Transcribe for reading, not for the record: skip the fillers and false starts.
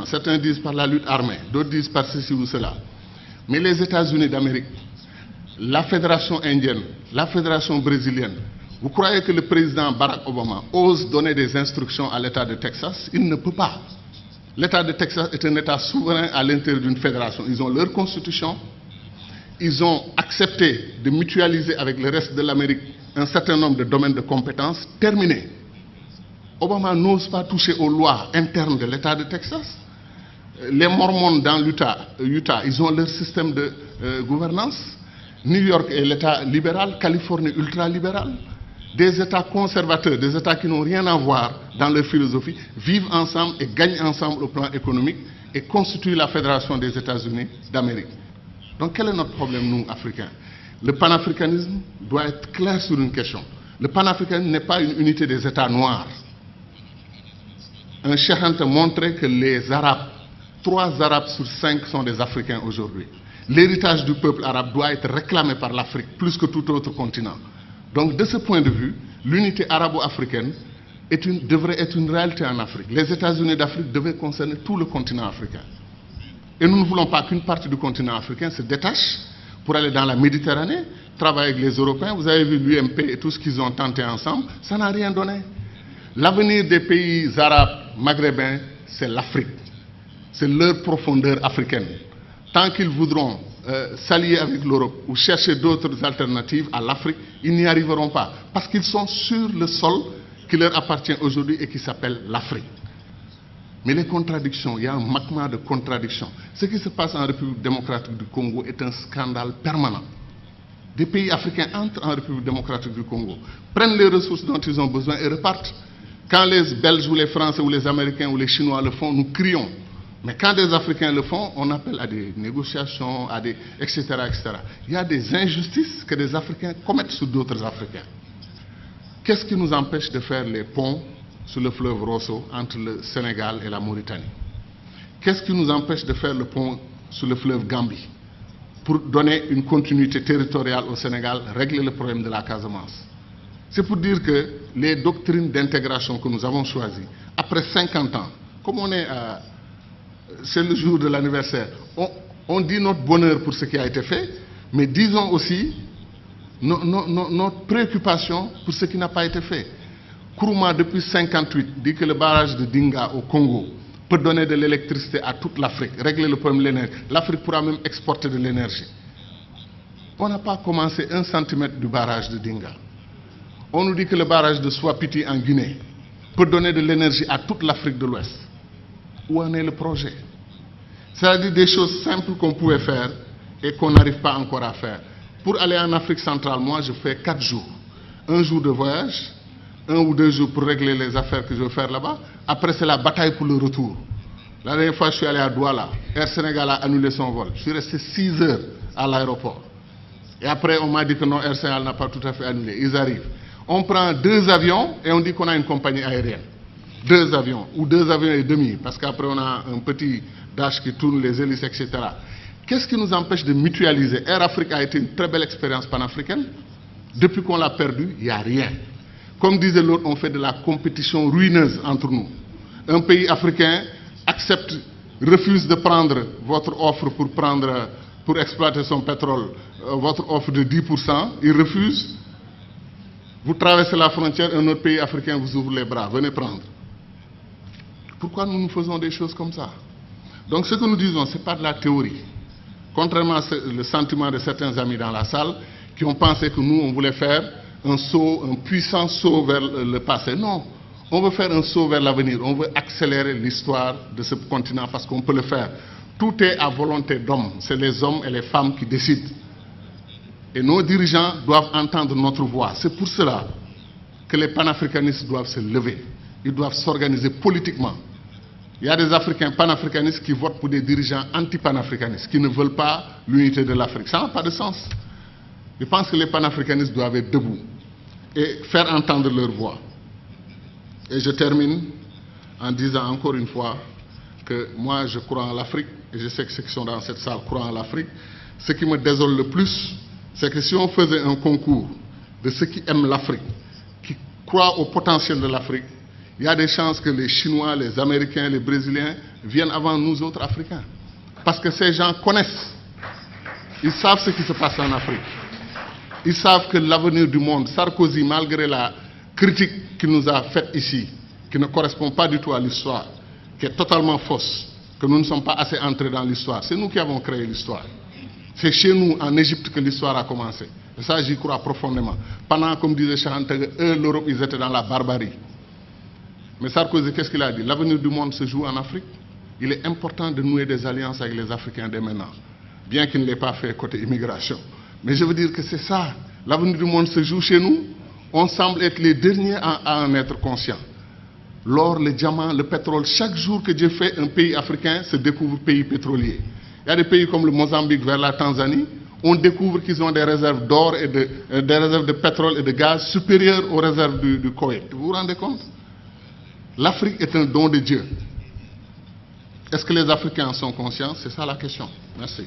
comment? Certains disent par la lutte armée, d'autres disent par ceci ou cela. Mais les États-Unis d'Amérique, la fédération indienne, la fédération brésilienne, vous croyez que le président Barack Obama ose donner des instructions à l'État de Texas? Il ne peut pas. L'État de Texas est un État souverain à l'intérieur d'une fédération. Ils ont leur constitution. Ils ont accepté de mutualiser avec le reste de l'Amérique un certain nombre de domaines de compétences. Terminé. Obama n'ose pas toucher aux lois internes de l'État de Texas. Les Mormons dans l'Utah, ils ont leur système de gouvernance. New York est l'État libéral, Californie ultra-libéral. Des États conservateurs, des États qui n'ont rien à voir dans leur philosophie, vivent ensemble et gagnent ensemble au plan économique et constituent la Fédération des États-Unis d'Amérique. Donc quel est notre problème, nous, Africains? Le panafricanisme doit être clair sur une question. Le panafricanisme n'est pas une unité des États noirs. Un Cheikh Anta montrait que les Arabes, 3 Arabes sur 5 sont des Africains aujourd'hui. L'héritage du peuple arabe doit être réclamé par l'Afrique plus que tout autre continent. Donc de ce point de vue, l'unité arabo-africaine devrait être une réalité en Afrique. Les États-Unis d'Afrique devaient concerner tout le continent africain. Et nous ne voulons pas qu'une partie du continent africain se détache pour aller dans la Méditerranée, travailler avec les Européens. Vous avez vu l'UMP et tout ce qu'ils ont tenté ensemble, ça n'a rien donné. L'avenir des pays arabes, maghrébins, c'est l'Afrique. C'est leur profondeur africaine. Tant qu'ils voudront s'allier avec l'Europe ou chercher d'autres alternatives à l'Afrique, ils n'y arriveront pas. Parce qu'ils sont sur le sol qui leur appartient aujourd'hui et qui s'appelle l'Afrique. Mais les contradictions, il y a un magma de contradictions. Ce qui se passe en République démocratique du Congo est un scandale permanent. Des pays africains entrent en République démocratique du Congo, prennent les ressources dont ils ont besoin et repartent. Quand les Belges ou les Français ou les Américains ou les Chinois le font, nous crions. Mais quand des Africains le font, on appelle à des négociations, etc., etc. Il y a des injustices que des Africains commettent sur d'autres Africains. Qu'est-ce qui nous empêche de faire les ponts sur le fleuve Rosso entre le Sénégal et la Mauritanie? Qu'est-ce qui nous empêche de faire le pont sur le fleuve Gambie pour donner une continuité territoriale au Sénégal, régler le problème de la Casamance? C'est pour dire que les doctrines d'intégration que nous avons choisies, après 50 ans, comme on est c'est le jour de l'anniversaire, on dit notre bonheur pour ce qui a été fait, mais disons aussi notre préoccupation pour ce qui n'a pas été fait. Kourouma, depuis 1958, dit que le barrage de Dinga au Congo peut donner de l'électricité à toute l'Afrique, régler le problème de l'énergie. L'Afrique pourra même exporter de l'énergie. On n'a pas commencé 1 centimètre du barrage de Dinga. On nous dit que le barrage de Swapiti en Guinée peut donner de l'énergie à toute l'Afrique de l'Ouest. Où en est le projet? C'est-à-dire des choses simples qu'on pouvait faire et qu'on n'arrive pas encore à faire. Pour aller en Afrique centrale, moi je fais 4 jours. 1 jour de voyage, 1 ou 2 jours pour régler les affaires que je veux faire là-bas. Après c'est la bataille pour le retour. La dernière fois je suis allé à Douala, Air Sénégal a annulé son vol. Je suis resté 6 heures à l'aéroport. Et après on m'a dit que non, Air Sénégal n'a pas tout à fait annulé. Ils arrivent. On prend 2 avions et on dit qu'on a une compagnie aérienne. 2 avions, ou 2 avions et demi, parce qu'après on a un petit dash qui tourne les hélices, etc. Qu'est-ce qui nous empêche de mutualiser? Air Afrique a été une très belle expérience panafricaine. Depuis qu'on l'a perdu, il n'y a rien. Comme disait l'autre, on fait de la compétition ruineuse entre nous. Un pays africain refuse de prendre votre offre pour exploiter son pétrole, votre offre de 10%, il refuse. Vous traversez la frontière, un autre pays africain vous ouvre les bras, venez prendre. Pourquoi nous faisons des choses comme ça? Donc ce que nous disons, ce n'est pas de la théorie. Contrairement à le sentiment de certains amis dans la salle qui ont pensé que nous, on voulait faire un saut, un puissant saut vers le passé. Non, on veut faire un saut vers l'avenir. On veut accélérer l'histoire de ce continent parce qu'on peut le faire. Tout est à volonté d'homme. C'est les hommes et les femmes qui décident. Et nos dirigeants doivent entendre notre voix. C'est pour cela que les panafricanistes doivent se lever. Ils doivent s'organiser politiquement. Il y a des Africains panafricanistes qui votent pour des dirigeants anti-panafricanistes, qui ne veulent pas l'unité de l'Afrique. Ça n'a pas de sens. Je pense que les panafricanistes doivent être debout et faire entendre leur voix. Et je termine en disant encore une fois que moi je crois en l'Afrique, et je sais que ceux qui sont dans cette salle croient en l'Afrique. Ce qui me désole le plus, c'est que si on faisait un concours de ceux qui aiment l'Afrique, qui croient au potentiel de l'Afrique, il y a des chances que les Chinois, les Américains, les Brésiliens viennent avant nous autres Africains. Parce que ces gens connaissent. Ils savent ce qui se passe en Afrique. Ils savent que l'avenir du monde, Sarkozy, malgré la critique qu'il nous a faite ici, qui ne correspond pas du tout à l'histoire, qui est totalement fausse, que nous ne sommes pas assez entrés dans l'histoire. C'est nous qui avons créé l'histoire. C'est chez nous, en Égypte, que l'histoire a commencé. Et ça, j'y crois profondément. Pendant, comme disait Chantal, eux, l'Europe, ils étaient dans la barbarie. Mais Sarkozy, qu'est-ce qu'il a dit? L'avenir du monde se joue en Afrique. Il est important de nouer des alliances avec les Africains dès maintenant. Bien qu'il ne l'ait pas fait côté immigration. Mais je veux dire que c'est ça. L'avenir du monde se joue chez nous. On semble être les derniers à en être conscients. L'or, le diamant, le pétrole, chaque jour que Dieu fait, un pays africain se découvre pays pétrolier. Il y a des pays comme le Mozambique vers la Tanzanie, on découvre qu'ils ont des réserves d'or et des réserves de pétrole et de gaz supérieures aux réserves du Koweït. Vous vous rendez compte? L'Afrique est un don de Dieu. Est-ce que les Africains en sont conscients? C'est ça la question. Merci.